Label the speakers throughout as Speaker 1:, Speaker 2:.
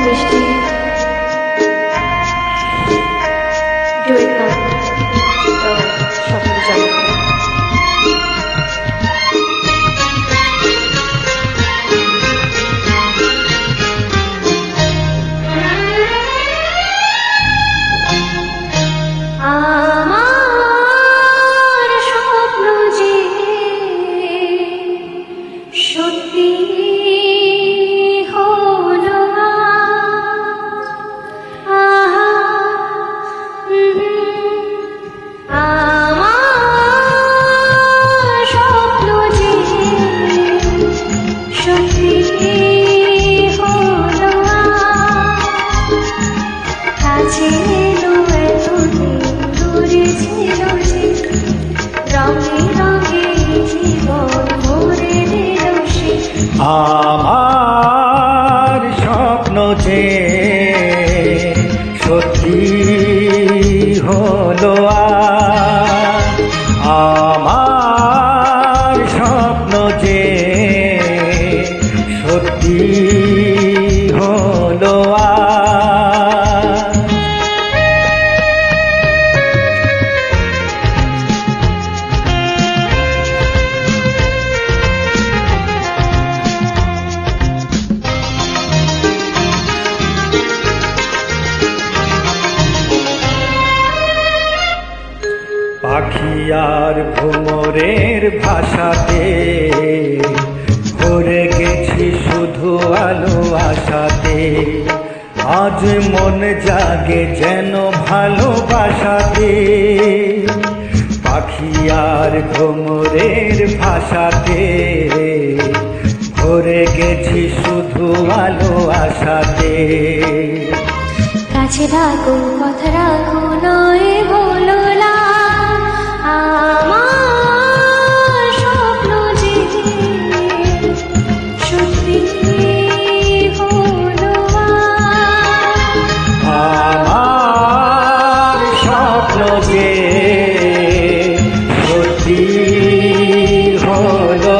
Speaker 1: বৃষ্টি ডুয়েট গান তো সকলে জানা।
Speaker 2: আমার স্বপ্ন যে সত্যি হলো আমার স্বপ্ন যে সত্যি হলো পাখি আর ভ্রমরের ভাষাতে ভরে গেছি শুধু আলো আশাতে। আজ মন জাগে যেন ভালোবাসাতে। পাখি আর ভ্রমরের ভাষাতে ভরে গেছি শুধু আলো আশাতে।
Speaker 1: কাছে থাকো কথা রাখো নয় বলো না আমার স্বপ্ন যে সত্যি হলো
Speaker 2: আমার স্বপ্ন যে সত্যি হলো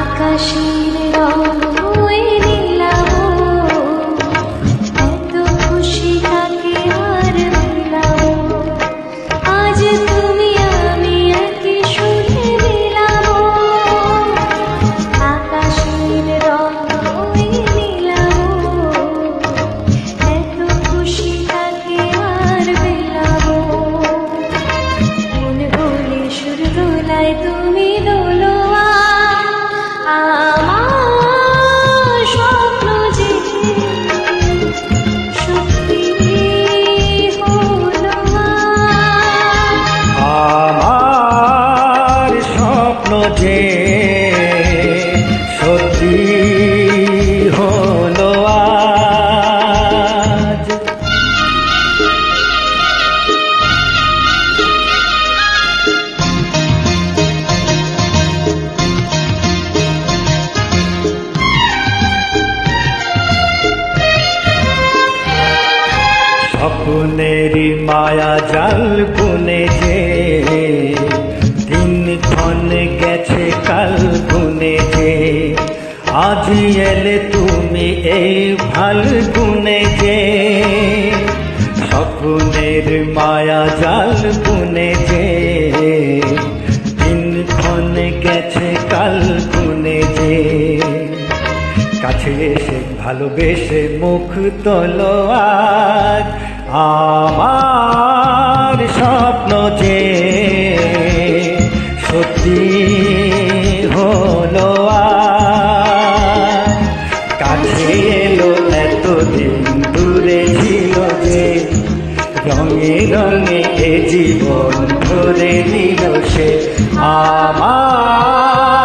Speaker 1: আকাশের রং হয়ে নীলাভ, এত খুশি কাকে আর মিলাব। আজ তুমি আমি একই সুরে মিলাব। আকাশের রং হয়ে নীলাভ, এত খুশি কাকে আর মিলাব। মনে বলে সুর দোলায় তুমি দোলো আমার স্বপ্ন যে সত্যি হলো
Speaker 2: আমার স্বপ্ন যে সত্যি হলো আজ। স্বপ্নের মায়া জাল বুনে যে দিনক্ষণ গেছে কাল বুনে যে। আজ এলে তুমি এই ফাল্গুনে যে। স্বপ্নের মায়া জাল বুনে যে দিনক্ষণ গেছে কাল বুনে যে। কাছে এসে ভালোবেসে মুখ তোলো আজ। আমার স্বপ্ন যে সত্যি হলো আজ। কাছে এলো এতদিন দূরে ছিল যে, রঙে রঙে এ জীবন ভরে দিল সে আমার।